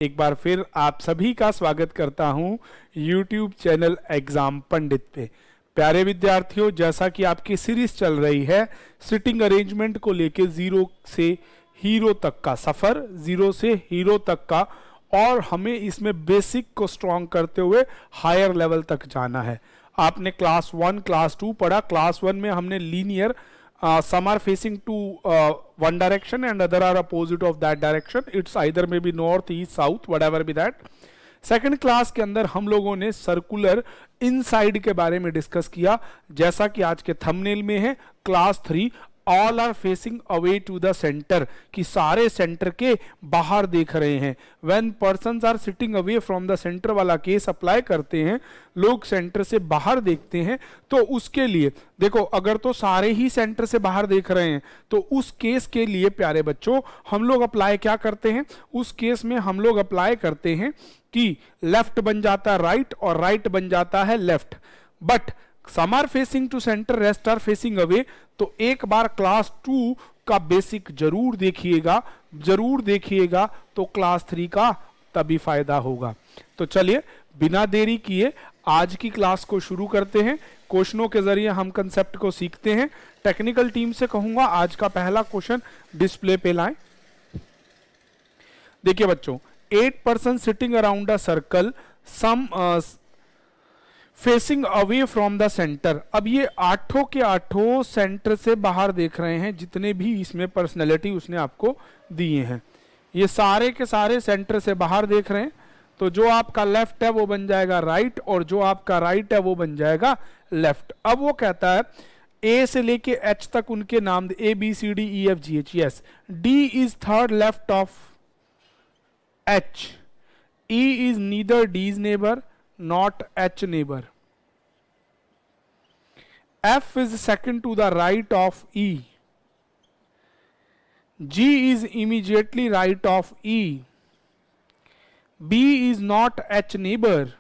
एक बार फिर आप सभी का स्वागत करता हूं YouTube चैनल एग्जाम पंडित पे। प्यारे विद्यार्थियों, जैसा कि आपकी सीरीज चल रही है सिटिंग अरेंजमेंट को लेके जीरो से हीरो तक का सफर, जीरो से हीरो तक का, और हमें इसमें बेसिक को स्ट्रॉन्ग करते हुए हायर लेवल तक जाना है। आपने क्लास 1 क्लास 2 पढ़ा। क्लास 1 में हमने linear some are facing to one direction and other are opposite of that direction. It's either maybe north, east, south, whatever be that. Second class के अंदर हम लोगों ने सर्कुलर इनसाइड के बारे में डिस्कस किया, जैसा कि आज के थंबनेल में है। Class 3 all are facing away to the centre, कि सारे सेंटर के बाहर देख रहे हैं। When persons are sitting away from the centre वाला केस अप्लाई करते हैं, लोग सेंटर से बाहर देखते हैं। तो उसके लिए देखो, अगर तो सारे ही सेंटर से बाहर देख रहे हैं तो उस केस के लिए प्यारे बच्चों हम लोग अप्लाई क्या करते हैं? उस केस में हम लोग अप्लाई करते हैं कि लेफ्ट बन जाता है राइट और राइट बन जाता है left. But some are facing to centre, rest are facing away. तो एक बार क्लास 2 का बेसिक जरूर देखिएगा, तो क्लास 3 का तभी फायदा होगा। तो चलिए बिना देरी किए आज की क्लास को शुरू करते हैं। क्वेश्चनों के जरिए हम कंसेप्ट को सीखते हैं। टेक्निकल टीम से कहूंगा आज का पहला क्वेश्चन डिस्प्ले पे लाएं। देखिए बच्चों, 8 person sitting around a circle, some facing away from the centre. अब ये आठों के आठों सेंटर से बाहर देख रहे हैं, जितने भी इसमें पर्सनैलिटी उसने आपको दिए हैं, ये सारे के सारे सेंटर से बाहर देख रहे हैं। तो जो आपका लेफ्ट है वो बन जाएगा राइट, और जो आपका राइट है वो बन जाएगा लेफ्ट। अब वो कहता है ए से लेके एच तक उनके नाम, A B C D E F G H. Yes, D is third left of H, E is neither D's neighbour not H neighbor. F is second to the right of E. G is immediately right of E. B is not H neighbor.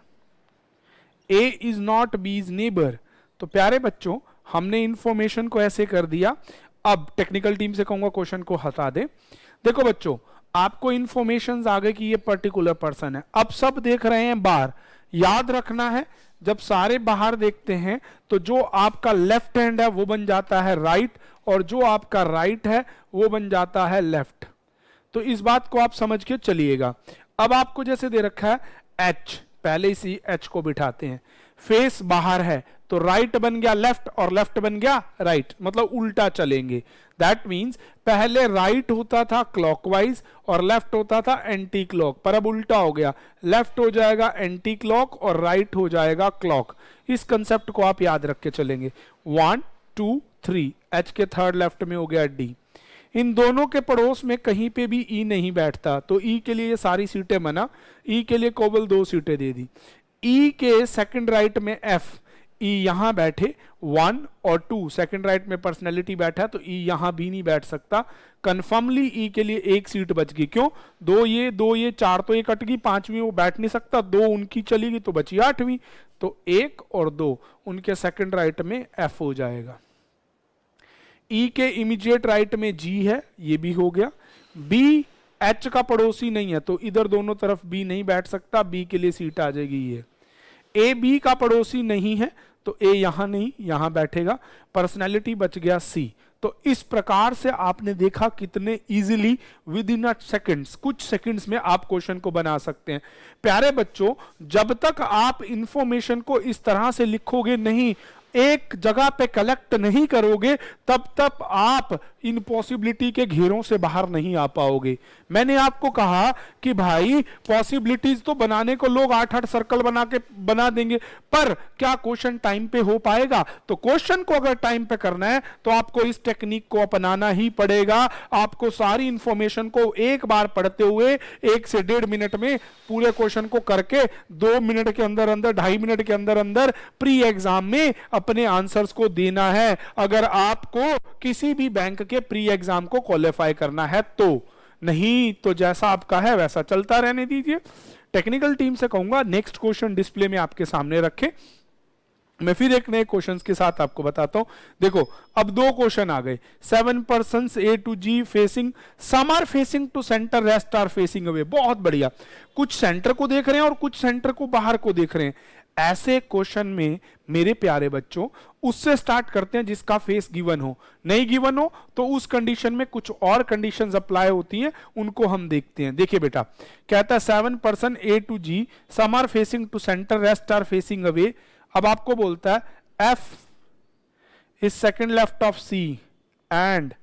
A is not B's neighbor. तो प्यारे बच्चों, हमने information को ऐसे कर दिया। अब technical team से कहूंगा क्वेश्चन को हटा दे। देखो बच्चों, आपको इंफॉर्मेशन आ गए कि ये पर्टिकुलर पर्सन है। अब सब देख रहे हैं बाहर। याद रखना है, जब सारे बाहर देखते हैं तो जो आपका लेफ्ट हैंड है वो बन जाता है राइट, और जो आपका राइट है वो बन जाता है लेफ्ट। तो इस बात को आप समझ के चलिएगा। अब आपको जैसे दे रखा है एच, पहले इसी एच को बिठाते हैं। फेस बाहर है तो राइट बन गया लेफ्ट और लेफ्ट बन गया राइट, मतलब उल्टा चलेंगे। दैट मीन्स पहले राइट होता था क्लॉकवाइज और लेफ्ट होता था एंटी क्लॉक, पर अब उल्टा हो गया। लेफ्ट हो जाएगा एंटी क्लॉक और राइट हो जाएगा क्लॉक। इस कंसेप्ट को आप याद रख के चलेंगे। 1 2 3, एच के थर्ड लेफ्ट में हो गया डी। इन दोनों के पड़ोस में कहीं पे भी ई नहीं बैठता, तो ई के लिए ये सारी सीटें मना। ई के लिए केवल 2 सीटें दे दी। ई के सेकंड राइट में एफ, ई यहां बैठे 1 और 2, सेकंड राइट में पर्सनैलिटी बैठा है तो ई यहां भी नहीं बैठ सकता। कन्फर्मली ई के लिए एक सीट बच गई। क्यों? 2 ये 4 तो ये कट गई, 5वीं वो बैठ नहीं सकता, 2 उनकी चली गई तो बची 8वीं। तो 1 और 2 उनके सेकंड राइट में एफ हो जाएगा। ई के इमीडिएट राइट में जी है, ये भी हो गया। बी एच का पड़ोसी नहीं है तो इधर दोनों तरफ बी नहीं बैठ सकता, बी के लिए सीट आ जाएगी ये। ए बी का पड़ोसी नहीं है तो ए यहां नहीं, यहां बैठेगा। पर्सनैलिटी बच गया सी। तो इस प्रकार से आपने देखा कितने easily with in a seconds, कुछ सेकंड्स में आप क्वेश्चन को बना सकते हैं। प्यारे बच्चों, जब तक आप इंफॉर्मेशन को इस तरह से लिखोगे नहीं, एक जगह पे कलेक्ट नहीं करोगे, तब तक आप इन पॉसिबिलिटी के घेरों से बाहर नहीं आ पाओगे। मैंने आपको कहा कि भाई पॉसिबिलिटीज तो बनाने को लोग 8-8 सर्कल बना देंगे, पर क्या क्वेश्चन टाइम पे हो पाएगा? तो क्वेश्चन को अगर टाइम पे करना है तो आपको इस टेक्निक को अपनाना ही पड़ेगा। आपको सारी इंफॉर्मेशन को एक बार पढ़ते हुए 1 से 1.5 मिनट में पूरे क्वेश्चन को करके 2 मिनट के अंदर अंदर, 2.5 मिनट के अंदर अंदर प्री एग्जाम में अपने आंसर्स को देना है, अगर आपको किसी भी बैंक के प्री एग्जाम को क्वालिफाई करना है तो। नहीं तो जैसा आपका है वैसा चलता रहने दीजिए। टेक्निकल टीम से कहूंगा नेक्स्ट क्वेश्चन डिस्प्ले में आपके सामने रखें। मैं फिर एक नए क्वेश्चंस के साथ आपको बताता हूं। देखो अब दो क्वेश्चन आ गए। 7 persons A to G facing, some are facing to centre, rest are facing away. बहुत बढ़िया, कुछ सेंटर को देख रहे हैं और कुछ सेंटर को बाहर को देख रहे हैं। ऐसे क्वेश्चन में मेरे प्यारे बच्चों उससे स्टार्ट करते हैं जिसका फेस गिवन हो। नहीं गिवन हो तो उस कंडीशन में कुछ और कंडीशंस अप्लाई होती हैं, उनको हम देखते हैं। देखिए बेटा, कहता है 7 person A to G, some are facing to centre, rest are facing away. अब आपको बोलता है F is second left of C and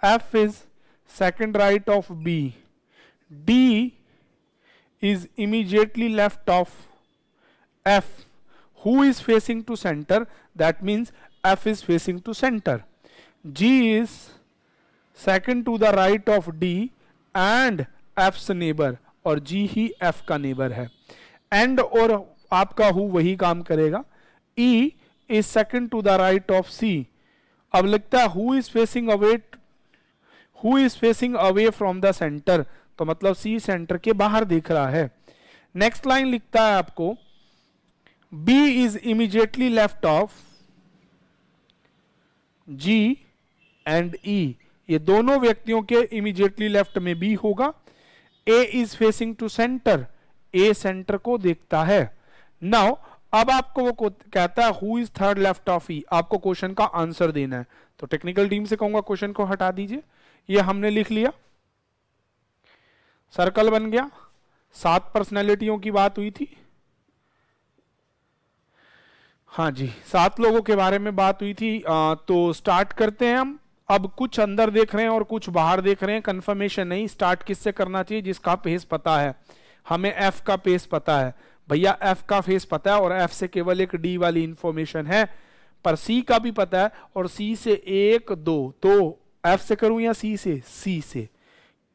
F is second right of B. D is immediately left of F. Who is facing to center? That means F is facing to center. G is second to the right of D and F's neighbor, और G ही F का neighbour है। And और आपका who वही काम करेगा। E is second to the right of C. अब लिखता है who is facing away from the center, तो मतलब C सेंटर के बाहर देख रहा है। नेक्स्ट लाइन लिखता है आपको B is immediately left of G and E, ये दोनों व्यक्तियों के इमीडिएटली लेफ्ट में B होगा। A is facing to center, A सेंटर को देखता है। नाउ अब आपको वो कहता है who is third left of E, आपको क्वेश्चन का आंसर देना है। तो टेक्निकल टीम से कहूंगा क्वेश्चन को हटा दीजिए। ये हमने लिख लिया, सर्कल बन गया। 7 पर्सनैलिटियों की बात हुई थी, हाँ जी 7 लोगों के बारे में बात हुई थी। तो स्टार्ट करते हैं हम। अब कुछ अंदर देख रहे हैं और कुछ बाहर देख रहे हैं, कंफर्मेशन नहीं। स्टार्ट किससे करना चाहिए? जिसका फेस पता है। हमें एफ का फेस पता है भैया, एफ का फेस पता है और एफ से केवल एक डी वाली इंफॉर्मेशन है, पर सी का भी पता है और सी से 1 2, तो एफ से करूं या सी से? सी से।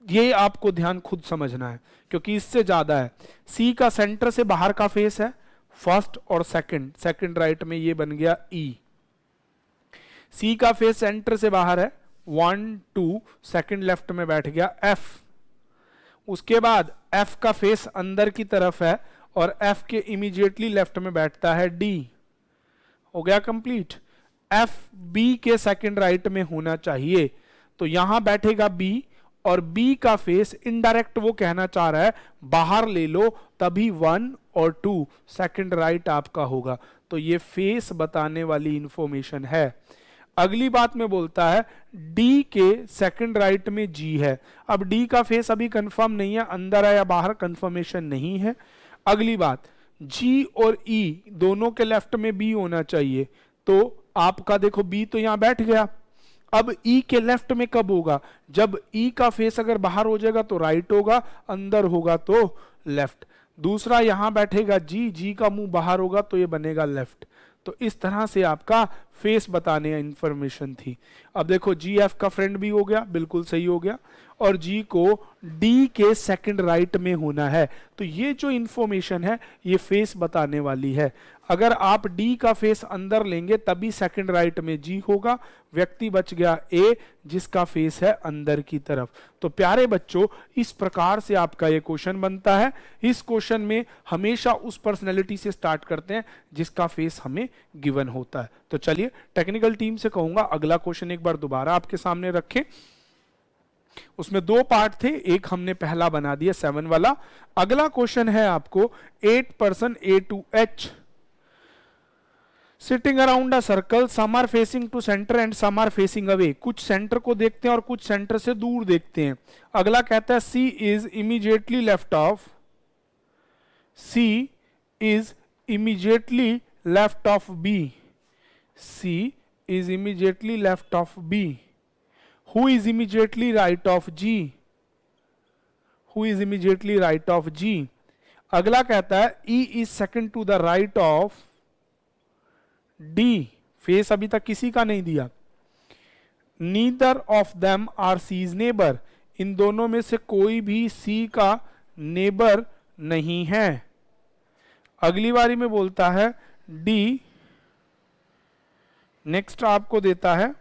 ये आपको ध्यान खुद समझना है क्योंकि इससे ज्यादा है। सी का सेंटर से बाहर का फेस है फर्स्ट और सेकंड राइट में, ये बन गया ई। सी का फेस सेंटर से बाहर है 1 2, सेकंड लेफ्ट में बैठ गया एफ। उसके बाद एफ का फेस अंदर की तरफ है और एफ के इमीडिएटली लेफ्ट में बैठता है डी। हो गया कंप्लीट। एफ बी के सेकंड राइट में होना चाहिए, तो यहां बैठेगा बी और बी का फेस इनडायरेक्ट वो कहना चाह रहा है बाहर ले लो, तभी 1 और 2 सेकंड राइट आपका होगा। तो ये फेस बताने वाली इंफॉर्मेशन है। अगली बात में बोलता है डी के सेकंड राइट में जी है। अब डी का फेस अभी कंफर्म नहीं है, अंदर है या बाहर कंफर्मेशन नहीं है। अगली बात, जी और ई दोनों के लेफ्ट में बी होना चाहिए, तो आपका देखो बी तो यहां बैठ गया। अब ई के लेफ्ट में कब होगा? जब ई का फेस अगर बाहर हो जाएगा तो राइट होगा, अंदर होगा तो लेफ्ट। दूसरा यहां बैठेगा जी, जी का मुंह बाहर होगा तो ये बनेगा लेफ्ट। तो इस तरह से आपका फेस बताने इंफॉर्मेशन थी। अब देखो जी एफ का फ्रेंड भी हो गया, बिल्कुल सही हो गया, और जी को डी के सेकंड राइट में होना है। तो ये जो इंफॉर्मेशन है ये फेस बताने वाली है। अगर आप डी का फेस अंदर लेंगे तभी सेकंड राइट में जी होगा। व्यक्ति बच गया ए जिसका फेस है अंदर की तरफ। तो प्यारे बच्चों, इस प्रकार से आपका ये क्वेश्चन बनता है। इस क्वेश्चन में हमेशा उस पर्सनैलिटी से स्टार्ट करते हैं जिसका फेस हमें गिवन होता है। तो चलिए टेक्निकल टीम से कहूंगा अगला क्वेश्चन एक बार दोबारा आपके सामने रखें। उसमें 2 पार्ट थे, एक हमने पहला बना दिया 7 वाला। अगला क्वेश्चन है आपको 8 person A to H sitting around a circle, some are facing to centre and some are facing away. कुछ सेंटर को देखते हैं और कुछ सेंटर से दूर देखते हैं। अगला कहता है C is immediately left of, C is immediately left of B, C is immediately left of B. Who is immediately right of G? Who is immediately right of G? अगला कहता है E is second to the right of D. Face अभी तक किसी का नहीं दिया। Neither of them are C's neighbor. इन दोनों में से कोई भी C का नेबर नहीं है। अगली बारी में बोलता है D, नेक्स्ट आपको देता है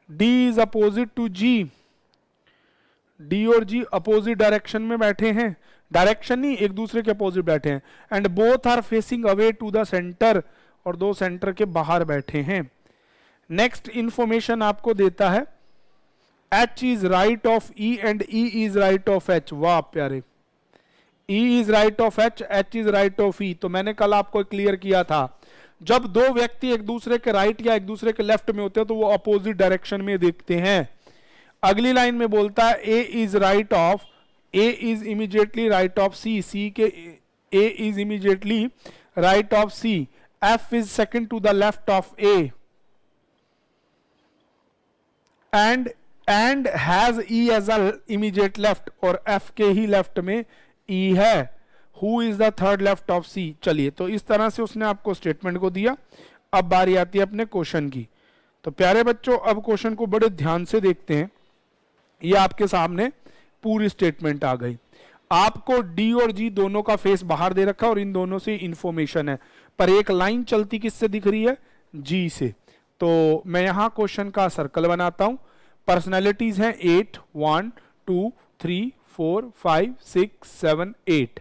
D is opposite to G. D और जी अपोजिट डायरेक्शन में बैठे हैं, डायरेक्शन नहीं, एक दूसरे के अपोजिट बैठे हैं, and both are facing away to the centre, और दो सेंटर के बाहर बैठे हैं। नेक्स्ट इंफॉर्मेशन आपको देता है H is right of E and E is right of H। वाह प्यारे, E is right of H, H is right of E। तो मैंने कल आपको क्लियर किया था, जब दो व्यक्ति एक दूसरे के राइट या एक दूसरे के लेफ्ट में होते हैं तो वो अपोजिट डायरेक्शन में देखते हैं। अगली लाइन में बोलता है A is right of, A is immediately right of C, C के A is immediately right of C, F is second to the left of A and has E as a immediate left, और F के ही left में E है। Who is the third left of C। चलिए, तो इस तरह से उसने आपको स्टेटमेंट को दिया। अब बारी आती है अपने क्वेश्चन की। तो प्यारे बच्चों, अब क्वेश्चन को बड़े ध्यान से देखते हैं। ये आपके सामने पूरी स्टेटमेंट आ गई। आपको D और G दोनों का फेस बाहर दे रखा और इन दोनों से इंफॉर्मेशन है, पर एक लाइन चलती किससे दिख रही है? G से। तो मैं यहां क्वेश्चन का सर्कल बनाता हूं। पर्सनैलिटीज हैं 8, 1, 2, 3, 4, 5, 6, 7, 8।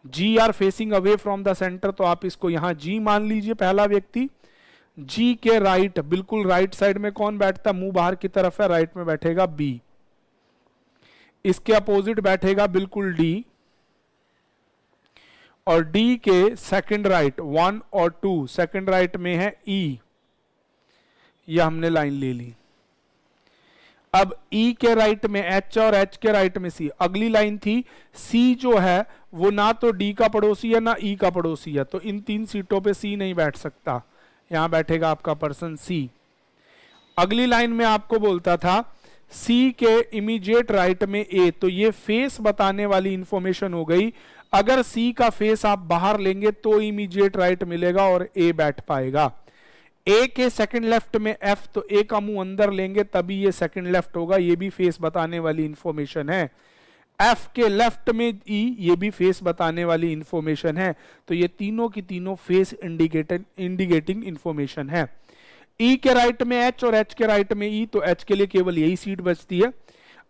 G are facing away from the centre, तो आप इसको यहां G मान लीजिए, पहला व्यक्ति। G के राइट, बिल्कुल राइट साइड में कौन बैठता? मुंह बाहर की तरफ है, राइट में बैठेगा B। इसके अपोजिट बैठेगा बिल्कुल D, और D के सेकंड राइट 1 और 2, सेकंड राइट में है E। यह हमने लाइन ले ली। अब E के राइट में H और H के राइट में C। अगली लाइन थी C जो है वो ना तो D का पड़ोसी है ना E का पड़ोसी है, तो इन तीन सीटों पे C नहीं बैठ सकता, यहां बैठेगा आपका पर्सन C। अगली लाइन में आपको बोलता था C के इमीडिएट राइट में A, तो ये फेस बताने वाली इंफॉर्मेशन हो गई। अगर C का फेस आप बाहर लेंगे तो इमीडिएट राइट मिलेगा और A बैठ पाएगा। A के सेकंड लेफ्ट में F, तो A का मुंह अंदर लेंगे तभी ये सेकंड लेफ्ट होगा, ये भी फेस बताने वाली इंफॉर्मेशन है। F के लेफ्ट में E, ये भी फेस बताने वाली इंफॉर्मेशन है। तो ये तीनों की तीनों फेस इंडिकेटिंग इंफॉर्मेशन है। E के राइट में H और H के राइट में E, तो H के लिए केवल यही सीट बचती है।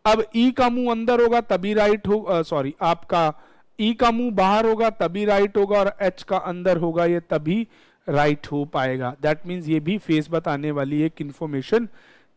अब E का मुंह अंदर होगा तभी राइट हो, सॉरी, आपका E का मुंह बाहर होगा तभी राइट होगा, और H का अंदर होगा ये तभी राइट हो पाएगा। दैट मीन्स ये भी फेस बताने वाली एक इंफॉर्मेशन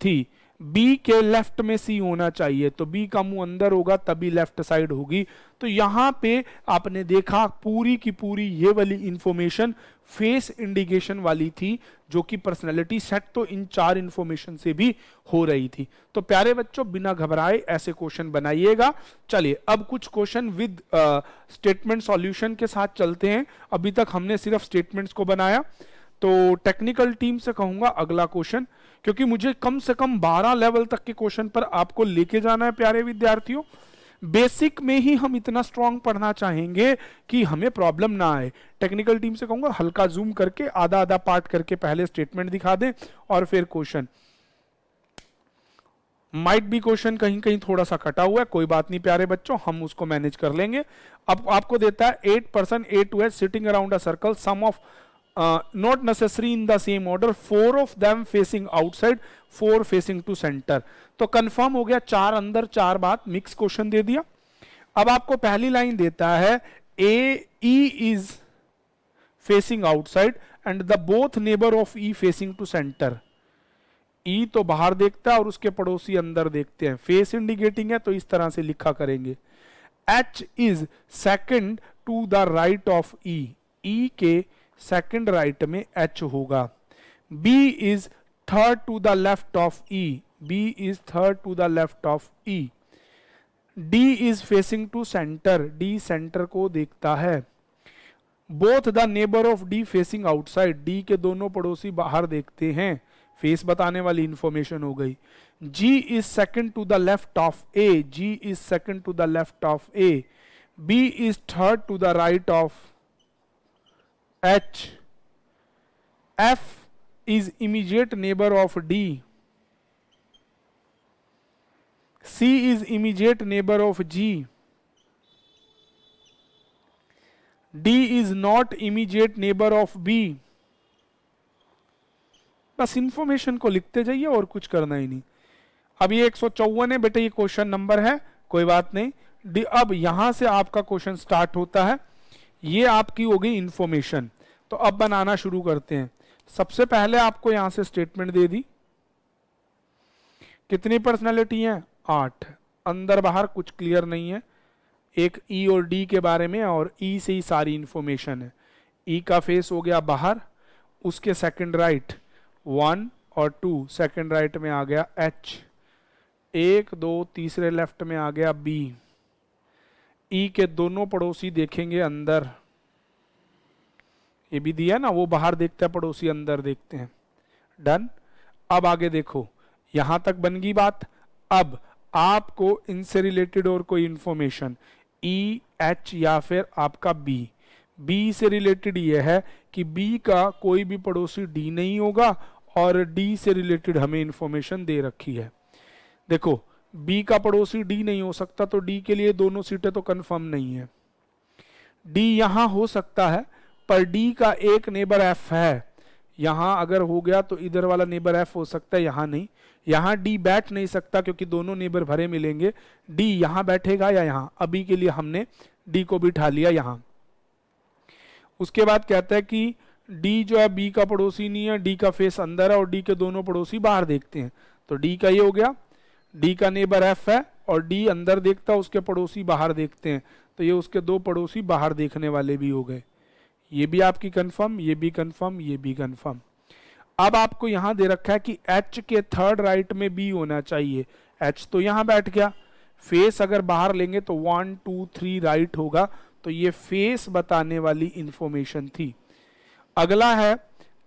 थी। B के लेफ्ट में C होना चाहिए, तो B का मुंह अंदर होगा तभी लेफ्ट साइड होगी। तो यहां पे आपने देखा पूरी की पूरी ये वाली इंफॉर्मेशन फेस इंडिकेशन वाली थी, जो कि पर्सनैलिटी सेट तो इन चार इंफॉर्मेशन से भी हो रही थी। तो प्यारे बच्चों, बिना घबराए ऐसे क्वेश्चन बनाइएगा। चलिए अब कुछ क्वेश्चन विद स्टेटमेंट सॉल्यूशन के साथ चलते हैं। अभी तक हमने सिर्फ स्टेटमेंट्स को बनाया, तो टेक्निकल टीम से कहूंगा अगला क्वेश्चन, क्योंकि मुझे कम से कम 12 लेवल तक के क्वेश्चन पर आपको लेके जाना है प्यारे विद्यार्थियों। बेसिक में ही हम इतना स्ट्रांग पढ़ना चाहेंगे कि हमें प्रॉब्लम ना आए। टेक्निकल टीम से कहूंगा हल्का जूम करके आधा आधा पार्ट करके पहले स्टेटमेंट दिखा दें और फिर क्वेश्चन। माइट भी क्वेश्चन कहीं कहीं थोड़ा सा कटा हुआ है, कोई बात नहीं प्यारे बच्चों, हम उसको मैनेज कर लेंगे। अब आपको देता है 8 person A to H sitting around a circle, some of not necessary in the same order, 4 of them facing outside, 4 facing to center। तो कंफर्म हो गया, 4 अंदर 4 बाहर, मिक्स क्वेश्चन दे दिया। अब आपको पहली लाइन देता है E is facing outside and the both neighbor of E facing to center। E तो बाहर देखता है और उसके पड़ोसी अंदर देखते हैं, फेस इंडिकेटिंग है तो इस तरह से लिखा करेंगे। H is second to the right of E, E के सेकंड राइट में H होगा। B is third to the left of E, B is third to the left of E। D is facing to centre, D centre को देखता है। Both the neighbour of D facing outside, D के दोनों पड़ोसी बाहर देखते हैं, face बताने वाली इंफॉर्मेशन हो गई। G is second to the left of A, G is second to the left of A। B is third to the right of H। F is immediate neighbor of D। C is immediate neighbor of G। D is not immediate neighbor of B। बस information को लिखते जाइए और कुछ करना ही नहीं। अब ये 154 है बेटे, ये क्वेश्चन नंबर है कोई बात नहीं। डी, अब यहां से आपका क्वेश्चन स्टार्ट होता है। ये आपकी हो गई इंफॉर्मेशन। तो अब बनाना शुरू करते हैं। सबसे पहले आपको यहां से स्टेटमेंट दे दी, कितनी पर्सनैलिटी है? 8। अंदर बाहर कुछ क्लियर नहीं है, एक ई और डी के बारे में, और ई से ही सारी इंफॉर्मेशन है। ई का फेस हो गया बाहर, उसके सेकंड राइट 1 और 2, सेकंड राइट में आ गया एच, 1 2 तीसरे लेफ्ट में आ गया बी। ई के दोनों पड़ोसी देखेंगे अंदर, ये भी दिया ना, वो बाहर देखता है, पड़ोसी अंदर देखते हैं। डन। अब आगे देखो, यहां तक बन गई बात। अब आपको इनसे रिलेटेड और कोई इंफॉर्मेशन, ई एच या फिर आपका बी। बी से रिलेटेड ये है कि बी का कोई भी पड़ोसी डी नहीं होगा, और डी से रिलेटेड हमें इंफॉर्मेशन दे रखी है। देखो बी का पड़ोसी डी नहीं हो सकता, तो डी के लिए दोनों सीटें तो कंफर्म नहीं है। डी यहां हो सकता है, पर डी का एक नेबर एफ है। यहां अगर हो गया तो इधर वाला नेबर एफ हो सकता है, यहां नहीं। यहां डी बैठ नहीं सकता क्योंकि दोनों नेबर भरे मिलेंगे। डी यहां बैठेगा या यहां, अभी के लिए हमने डी को बिठा लिया यहां। उसके बाद कहता है कि डी जो है बी का पड़ोसी नहीं है, डी का फेस अंदर है और डी के दोनों पड़ोसी बाहर देखते हैं। तो डी का ये हो गया, डी का नेबर एफ है और डी अंदर देखता है, उसके पड़ोसी बाहर देखते हैं, तो ये उसके दो पड़ोसी बाहर देखने वाले भी हो गए। ये भी आपकी कंफर्म, ये भी कंफर्म, ये भी कंफर्म। अब आपको यहां दे रखा है कि एच के थर्ड राइट में बी होना चाहिए। एच तो यहां बैठ गया, फेस अगर बाहर लेंगे तो 1 2 3 राइट होगा, तो ये फेस बताने वाली इंफॉर्मेशन थी। अगला है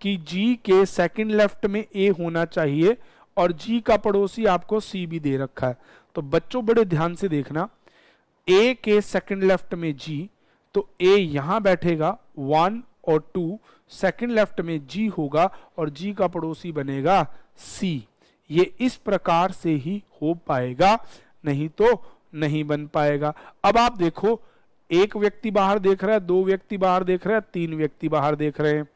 कि जी के सेकंड लेफ्ट में ए होना चाहिए, और जी का पड़ोसी आपको सी भी दे रखा है। तो बच्चों बड़े ध्यान से देखना, ए के सेकंड लेफ्ट में जी, तो ए यहां बैठेगा 1 और 2, सेकंड लेफ्ट में जी होगा और जी का पड़ोसी बनेगा सी। ये इस प्रकार से ही हो पाएगा, नहीं तो नहीं बन पाएगा। अब आप देखो, एक व्यक्ति बाहर देख रहा है, 2 व्यक्ति बाहर देख रहे हैं, 3 व्यक्ति बाहर देख रहे हैं।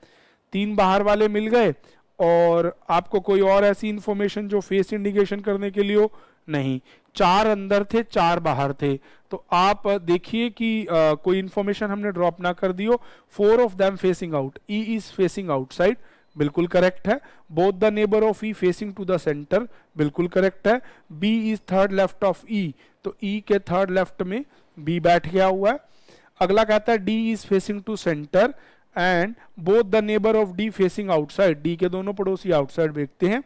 3 बाहर वाले मिल गए, और आपको कोई और ऐसी इंफॉर्मेशन जो फेस इंडिकेशन करने के लिए हो? नहीं। 4 अंदर थे, 4 बाहर थे। तो आप देखिए कि कोई इंफॉर्मेशन हमने ड्रॉप ना कर दी हो। 4 of them facing out, E is facing outside, बिल्कुल करेक्ट है। Both the neighbour of E facing to the centre, बिल्कुल करेक्ट है। B is third left of E, तो ई के थर्ड लेफ्ट में बी बैठ गया हुआ है। अगला कहता है D is facing to centre and both the neighbour of D facing outside, D के दोनों पड़ोसी आउटसाइड देखते हैं।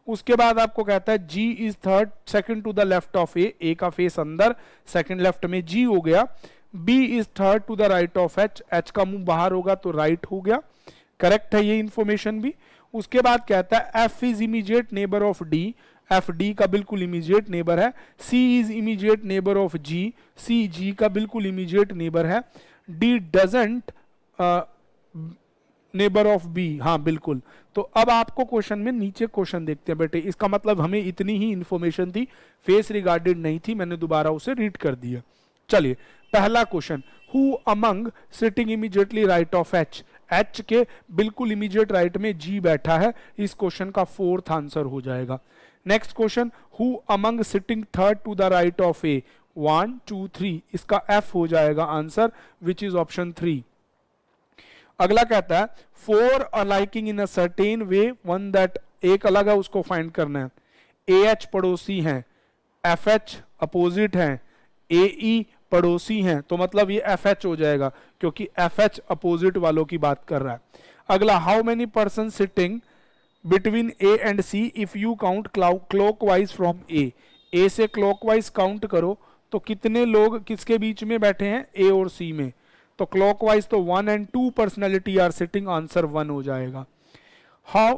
उसके बाद आपको कहता है G is third second to the left of A का फेस अंदर, सेकंड लेफ्ट में जी हो गया। B is third to the right of H, H का मुंह बाहर होगा तो राइट हो गया, करेक्ट है ये इंफॉर्मेशन भी। उसके बाद कहता है F is immediate neighbour of D, F D का बिल्कुल इमीडिएट नेबर है। C is immediate neighbour of G, C G का बिल्कुल इमीडिएट नेबर है। D doesn't neighbour of B, हाँ बिल्कुल। तो अब आपको क्वेश्चन में नीचे क्वेश्चन देखते हैं बेटे, इसका मतलब हमें इतनी ही इंफॉर्मेशन थी, फेस रिगार्डेड नहीं थी, मैंने दोबारा उसे रीड कर दिया। चलिए पहला question, who among sitting immediately right of H, H के बिल्कुल इमीडिएट राइट में जी बैठा है, इस क्वेश्चन का 4th आंसर हो जाएगा। Next question, who among sitting third to the right of A, 1 2 3, इसका एफ हो जाएगा आंसर, विच इज ऑप्शन 3। अगला कहता है for a liking in a certain way one that, एक अलग है उसको फाइंड करना है। ए एच पड़ोसी हैं, एफ एच अपोजिट हैं, ए ई पड़ोसी हैं, तो मतलब ये एफ एच हो जाएगा क्योंकि एफ एच अपोजिट वालों की बात कर रहा है। अगला, how many person sitting between A and C if you count clockwise from A से क्लॉकवाइज काउंट करो तो कितने लोग किसके बीच में बैठे हैं, ए और सी में। तो क्लॉकवाइज तो 1 and 2 personality are sitting, answer 1 हो जाएगा। How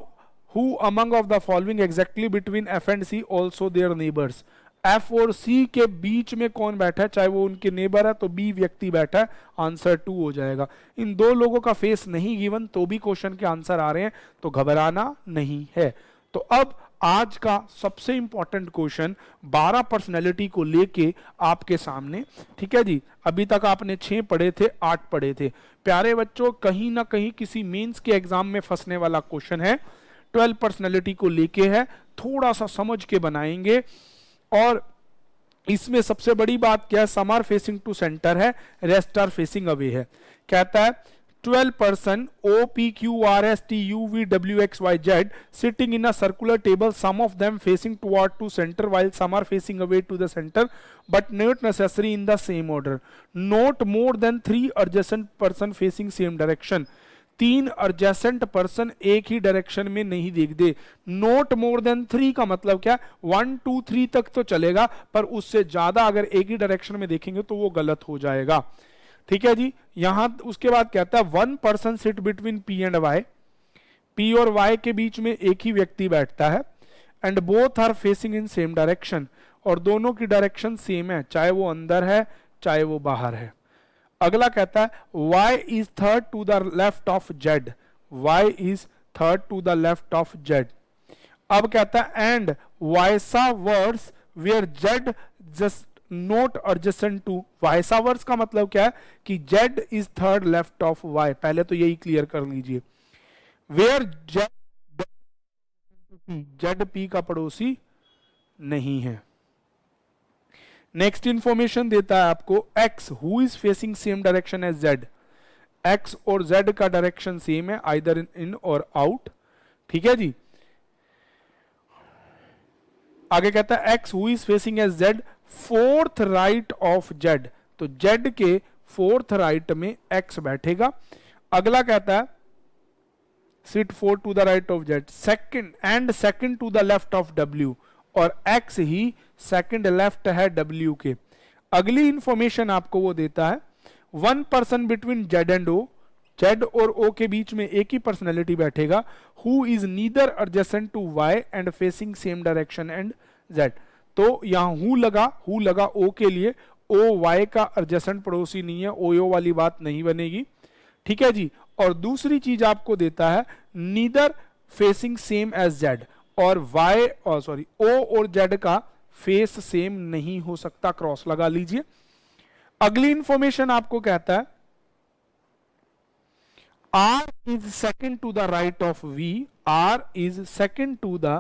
who among of the following exactly between F and C also their neighbours, F और सी के बीच में कौन बैठा है, चाहे वो उनके नेबर है तो बी व्यक्ति बैठा है, आंसर 2 हो जाएगा। इन 2 लोगों का फेस नहीं गिवन तो भी क्वेश्चन के आंसर आ रहे हैं, तो घबराना नहीं है। तो अब आज का सबसे इंपॉर्टेंट क्वेश्चन 12 पर्सनैलिटी को लेके आपके सामने, ठीक है जी। अभी तक आपने 6 पढ़े थे, 8 पढ़े थे। प्यारे बच्चों, कहीं ना कहीं किसी मेंस के एग्जाम में फंसने वाला क्वेश्चन है, 12 पर्सनैलिटी को लेके है, थोड़ा सा समझ के बनाएंगे। और इसमें सबसे बड़ी बात क्या है, some are facing to centre है, रेस्ट आर फेसिंग अवे है। कहता है 12 person O P Q R S T U V W X Y Z sitting in a circular table, some of them facing toward to center while some are facing away to the center, but not necessary in the same order. Not more than 3 adjacent person facing same direction. 3 adjacent person एक ही direction में नहीं देख दे। Note more than 3 का मतलब क्या, 1 2 3 तक तो चलेगा, पर उससे ज्यादा अगर एक ही डायरेक्शन में देखेंगे तो वो गलत हो जाएगा। ठीक है जी। यहां उसके बाद कहता है 1 person sit between P and Y, P और Y के बीच में एक ही व्यक्ति बैठता है, and both are facing in same direction, और दोनों की डायरेक्शन सेम है, चाहे वो अंदर है चाहे वो बाहर है। अगला कहता है Y is third to the left of Z, Y is third to the left of Z। अब कहता है and vice versa where Z just not adjacent to, vice versa का मतलब क्या है कि Z is third left of Y। पहले तो यही क्लियर कर लीजिए, वेयर Z P का पड़ोसी नहीं है। नेक्स्ट इंफॉर्मेशन देता है आपको X who is facing same direction as Z, X और Z का डायरेक्शन सेम है, आइदर इन और आउट। ठीक है जी। आगे कहता है X who is facing as Z fourth right of Z, तो Z के फोर्थ राइट में X बैठेगा। अगला कहता है sit fourth to the right of Z second and second to the left of W, और X ही सेकंड लेफ्ट है W के। अगली इंफॉर्मेशन आपको वो देता है 1 person between Z and O, Z और O के बीच में एक ही पर्सनैलिटी बैठेगा, who is neither adjacent to Y and facing same direction and Z। तो यहां हु लगा O के लिए, O Y का एडजेसेंट पड़ोसी नहीं है, OO वाली बात नहीं बनेगी। ठीक है जी। और दूसरी चीज आपको देता है neither facing same as Z, और O और Z का फेस सेम नहीं हो सकता, क्रॉस लगा लीजिए। अगली इंफॉर्मेशन आपको कहता है R is second to the right of V, R is second to the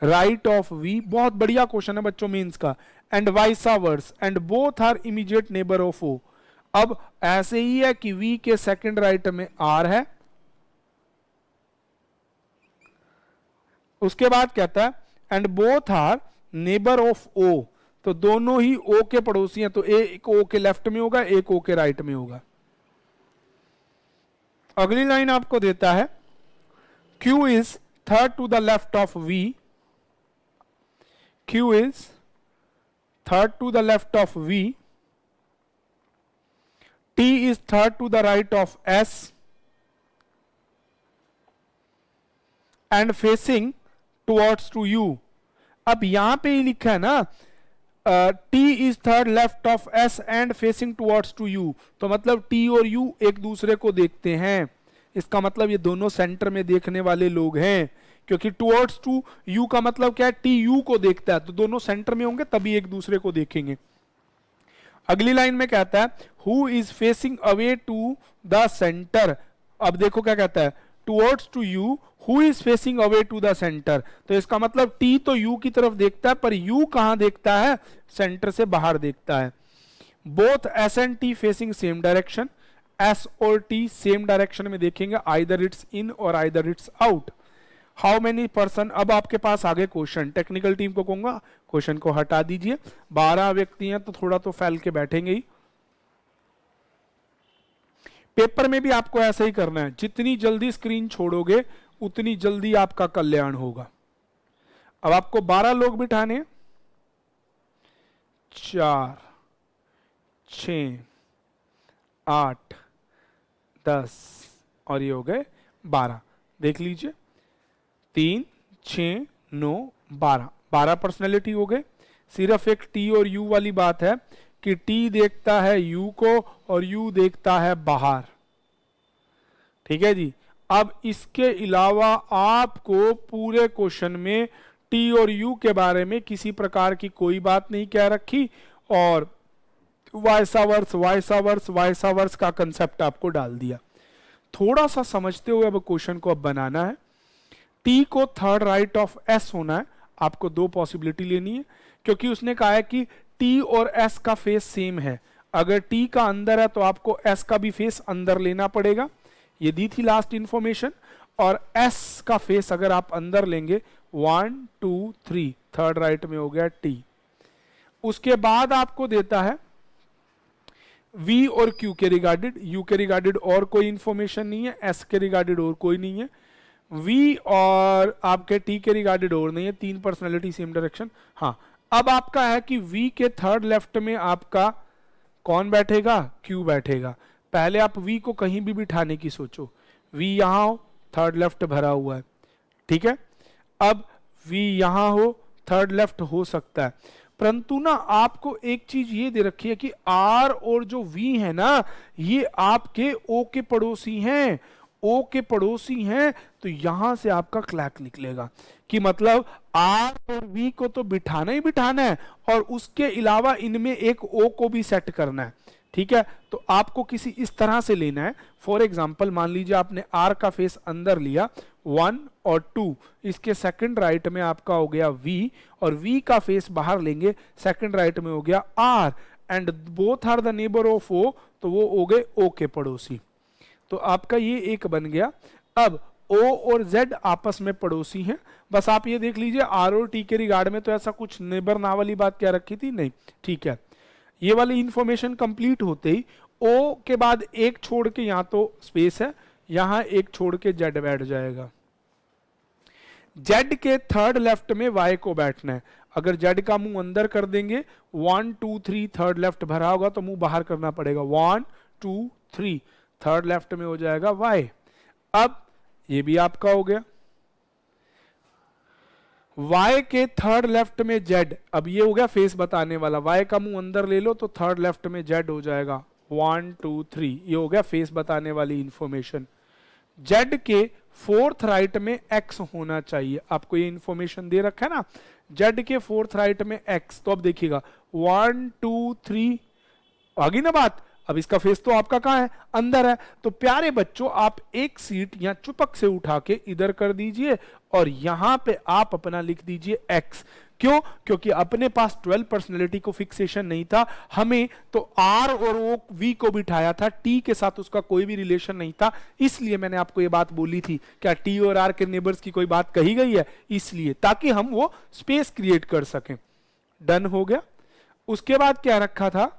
right of V, बहुत बढ़िया क्वेश्चन है बच्चों मेंस का, and vice versa and both are immediate neighbour of O। अब ऐसे ही है कि V के सेकंड राइट में R है, उसके बाद कहता है and both are neighbour of O, तो दोनों ही O के पड़ोसी हैं, तो एक O के लेफ्ट में होगा, एक O के राइट में होगा। अगली लाइन आपको देता है Q is third to the left of V, Q is third to the left of V, T is third to the right of S and facing towards to U। अब यहां पे ही लिखा है ना T is third left of S and facing towards to U, तो मतलब T और U एक दूसरे को देखते हैं, इसका मतलब ये दोनों सेंटर में देखने वाले लोग हैं, क्योंकि टुवर्ड्स टू यू का मतलब क्या है, टी यू को देखता है, तो दोनों सेंटर में होंगे तभी एक दूसरे को देखेंगे। अगली लाइन में कहता है who is facing away to the centre. अब देखो क्या कहता है towards to U who is facing away to the centre, तो इसका मतलब टी तो यू की तरफ देखता है, पर यू कहां देखता है, सेंटर से बाहर देखता है। Both S and T facing same direction, S और टी सेम डायरेक्शन में देखेंगे, आइदर इट्स इन और either it's out. How many person, अब आपके पास आगे क्वेश्चन, टेक्निकल टीम को कहूंगा क्वेश्चन को हटा दीजिए, 12 व्यक्ति हैं तो थोड़ा तो फैल के बैठेंगे ही। पेपर में भी आपको ऐसा ही करना है, जितनी जल्दी स्क्रीन छोड़ोगे उतनी जल्दी आपका कल्याण होगा। अब आपको 12 लोग बिठाने, 4 6 8 10 और ये हो गए 12, देख लीजिए 3 6 9 12 पर्सनैलिटी हो गए। सिर्फ एक टी और यू वाली बात है कि टी देखता है यू को और यू देखता है बाहर। ठीक है जी। अब इसके अलावा आपको पूरे क्वेश्चन में टी और यू के बारे में किसी प्रकार की कोई बात नहीं कह रखी, और वाइसा वर्स का कंसेप्ट आपको डाल दिया। थोड़ा सा समझते हुए अब क्वेश्चन को अब बनाना है। टी को थर्ड राइट ऑफ एस होना है, आपको 2 पॉसिबिलिटी लेनी है। क्योंकि उसने कहा है कि टी और एस का फेस सेम है। अगर टी का अंदर है तो आपको एस का भी फेस अंदर लेना पड़ेगा, ये दी थी लास्ट इंफॉर्मेशन। और एस का फेस अगर आप अंदर लेंगे 1 2 3, थर्ड राइट में हो गया टी। उसके बाद आपको देता है V और Q के रिगार्डेड, U के रिगार्डेड और कोई इंफॉर्मेशन नहीं है, S के रिगार्डेड और कोई नहीं है, V और आपके T के रिगार्डेड और नहीं है, तीन पर्सनैलिटी सेम डायरेक्शन। हाँ, अब आपका है कि V के थर्ड लेफ्ट में आपका कौन बैठेगा, Q बैठेगा। पहले आप V को कहीं भी बिठाने की सोचो, V यहां हो, थर्ड लेफ्ट भरा हुआ है, ठीक है। अब V यहां हो, थर्ड लेफ्ट हो सकता है, परंतु ना आपको एक चीज ये दे रखी है कि R और जो V है ना, ये आपके O के पड़ोसी हैं, O के पड़ोसी हैं, तो यहां से आपका क्लैक निकलेगा कि मतलब R और V को तो बिठाना ही बिठाना है और उसके अलावा इनमें एक O को भी सेट करना है, ठीक है। तो आपको किसी इस तरह से लेना है। फॉर एग्जाम्पल मान लीजिए आपने R का फेस अंदर लिया 1 और 2, इसके सेकंड राइट में आपका हो गया V और V का फेस बाहर लेंगे, सेकंड राइट में हो गया R and both are the neighbour of O, तो वो हो गए O के पड़ोसी। तो आपका ये एक बन गया। अब O और Z आपस में पड़ोसी हैं, बस आप ये देख लीजिए R और T के रिगार्ड में तो ऐसा कुछ नेबर ना वाली बात क्या रखी थी, नहीं, ठीक है। ये वाली इंफॉर्मेशन कंप्लीट होते ही O के बाद एक छोड़ के यहां तो स्पेस है, यहां एक छोड़ के Z बैठ जाएगा। Z के थर्ड लेफ्ट में Y को बैठना है। अगर Z का मुंह अंदर कर देंगे 1 2 3, थर्ड लेफ्ट भरा होगा तो मुंह बाहर करना पड़ेगा, 1 2 3, थर्ड लेफ्ट में हो जाएगा Y। अब ये भी आपका हो गया। Y के थर्ड लेफ्ट में Z, अब ये हो गया फेस बताने वाला, Y का मुंह अंदर ले लो तो थर्ड लेफ्ट में Z हो जाएगा, 1 2 3, ये हो गया फेस बताने वाली इंफॉर्मेशन। Z के फोर्थ राइट में X होना चाहिए, आपको ये इंफॉर्मेशन दे रखा है ना, Z के फोर्थ राइट में X। तो अब देखिएगा 1 2 3, आ गई ना बात। अब इसका फेस तो आपका कहां है, अंदर है। तो प्यारे बच्चों आप एक सीट या चुपक से उठा के इधर कर दीजिए और यहां पे आप अपना लिख दीजिए X। क्यों? क्योंकि अपने पास 12 पर्सनैलिटी को फिक्सेशन नहीं था, हमें तो R और O V को बिठाया था, T के साथ उसका कोई भी रिलेशन नहीं था, इसलिए मैंने आपको ये बात बोली थी। क्या T और R के नेबर्स की कोई बात कही गई है? इसलिए, ताकि हम वो स्पेस क्रिएट कर सकें। डन हो गया। उसके बाद क्या रखा था,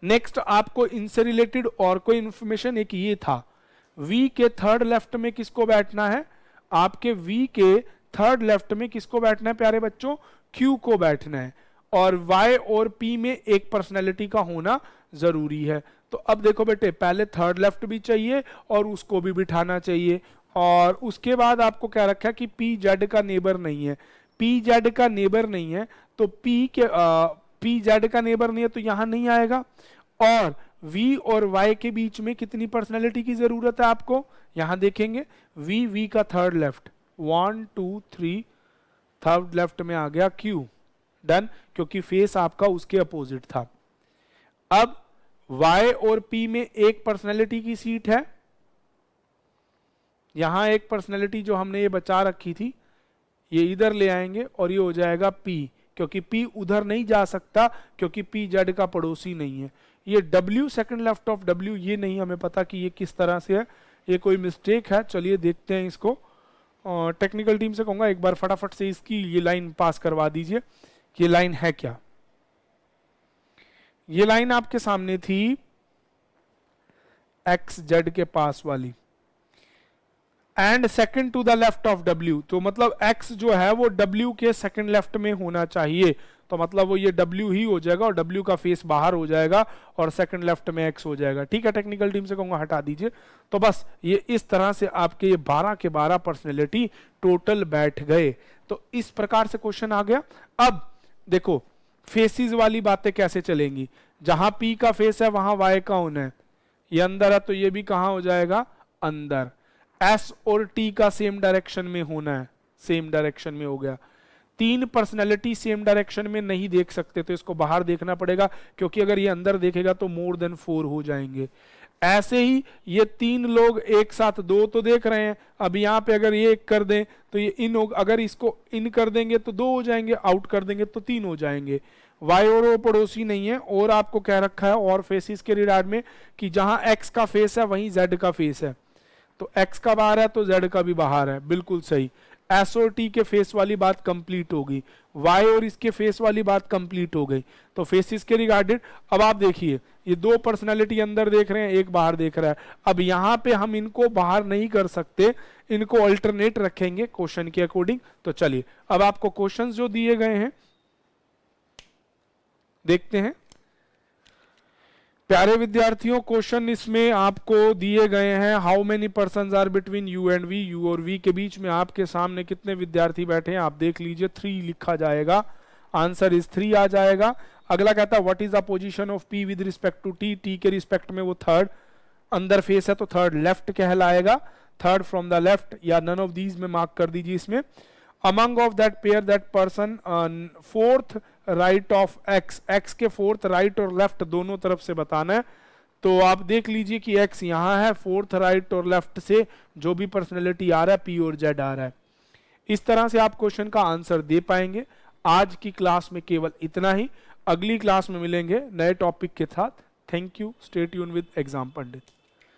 नेक्स्ट आपको इनसे रिलेटेड और कोई इंफॉर्मेशन एक ये था, V के थर्ड लेफ्ट में किसको बैठना है, आपके V के थर्ड लेफ्ट में किसको बैठना है प्यारे बच्चों, Q को बैठना है, और Y और P में एक पर्सनैलिटी का होना जरूरी है। तो अब देखो बेटे, पहले थर्ड लेफ्ट भी चाहिए और उसको भी बिठाना चाहिए, और उसके बाद आपको क्या रखा है कि P Z का नेबर नहीं है, P Z का नेबर नहीं है तो P Z का नेबर नहीं है तो यहां नहीं आएगा। और V और Y के बीच में कितनी पर्सनैलिटी की जरूरत है आपको, यहां देखेंगे V का थर्ड लेफ्ट, 1 2 3, थर्ड लेफ्ट में आ गया Q। डन, क्योंकि फेस आपका उसके अपोजिट था। अब Y और P में एक पर्सनैलिटी की सीट है, यहां एक पर्सनैलिटी जो हमने ये बचा रखी थी ये इधर ले आएंगे और ये हो जाएगा P, क्योंकि P उधर नहीं जा सकता क्योंकि P Z का पड़ोसी नहीं है। ये W second left of W, ये नहीं हमें पता कि ये किस तरह से है, ये कोई मिस्टेक है, चलिए देखते हैं इसको। टेक्निकल टीम से कहूंगा एक बार फटाफट से इसकी ये लाइन पास करवा दीजिए कि ये लाइन है क्या। ये लाइन आपके सामने थी X Z के पास वाली, and second to the left of W, तो मतलब X जो है वो W के सेकंड लेफ्ट में होना चाहिए, तो मतलब वो ये W ही हो जाएगा और W का फेस बाहर हो जाएगा और सेकंड लेफ्ट में X हो जाएगा। ठीक है, टेक्निकल टीम से कहूंगा हटा दीजिए। तो बस ये इस तरह से आपके ये 12 के 12 पर्सनैलिटी टोटल बैठ गए। तो इस प्रकार से क्वेश्चन आ गया। अब देखो फेसिस वाली बातें कैसे चलेंगी, जहां P का फेस है वहां Y का होना है, ये अंदर है तो ये भी कहां हो जाएगा, अंदर। S और T का सेम डायरेक्शन में होना है, सेम डायरेक्शन में हो गया। तीन पर्सनैलिटी सेम डायरेक्शन में नहीं देख सकते, तो इसको बाहर देखना पड़ेगा, क्योंकि अगर ये अंदर देखेगा तो मोर देन 4 हो जाएंगे। ऐसे ही ये तीन लोग एक साथ दो तो देख रहे हैं, अब यहाँ पे अगर ये एक कर दें तो ये इन अगर इसको इन कर देंगे तो दो हो जाएंगे, आउट कर देंगे तो तीन हो जाएंगे। वाई और ओ पड़ोसी नहीं है, और आपको कह रखा है और फेसिस के रिगार्ड में कि जहां एक्स का फेस है वहीं जेड का फेस है, तो एक्स का बाहर है तो जेड का भी बाहर है, बिल्कुल सही। एस और टी के फेस वाली बात कंप्लीट हो गई, वाई और इसके फेस वाली बात कंप्लीट हो गई। तो फेसिस के रिगार्डेड अब आप देखिए ये दो पर्सनालिटी अंदर देख रहे हैं, एक बाहर देख रहा है। अब यहां पे हम इनको बाहर नहीं कर सकते, इनको अल्टरनेट रखेंगे क्वेश्चन के अकॉर्डिंग। तो चलिए अब आपको क्वेश्चंस जो दिए गए हैं देखते हैं। प्यारे विद्यार्थियों, क्वेश्चन इसमें आपको दिए गए हैं, how many persons are between U and V, U और वी के बीच में आपके सामने कितने विद्यार्थी बैठे हैं, आप देख लीजिए 3 लिखा जाएगा, आंसर इज 3 आ जाएगा। अगला कहता है what is the position of P with respect to T, T के रिस्पेक्ट में वो थर्ड अंदर फेस है तो थर्ड लेफ्ट कहलाएगा, थर्ड फ्रॉम द लेफ्ट या नन ऑफ दीज में मार्क कर दीजिए इसमें। Among of that pair that person fourth right of X, X के फोर्थ राइट और लेफ्ट दोनों तरफ से बताना है। तो आप देख लीजिए कि एक्स यहाँ है, फोर्थ राइट और लेफ्ट से जो भी पर्सनैलिटी आ रहा है पी और जेड आ रहा है। इस तरह से आप क्वेश्चन का आंसर दे पाएंगे। आज की क्लास में केवल इतना ही, अगली क्लास में मिलेंगे नए टॉपिक के साथ। Thank you, stay tune with exam Pandit.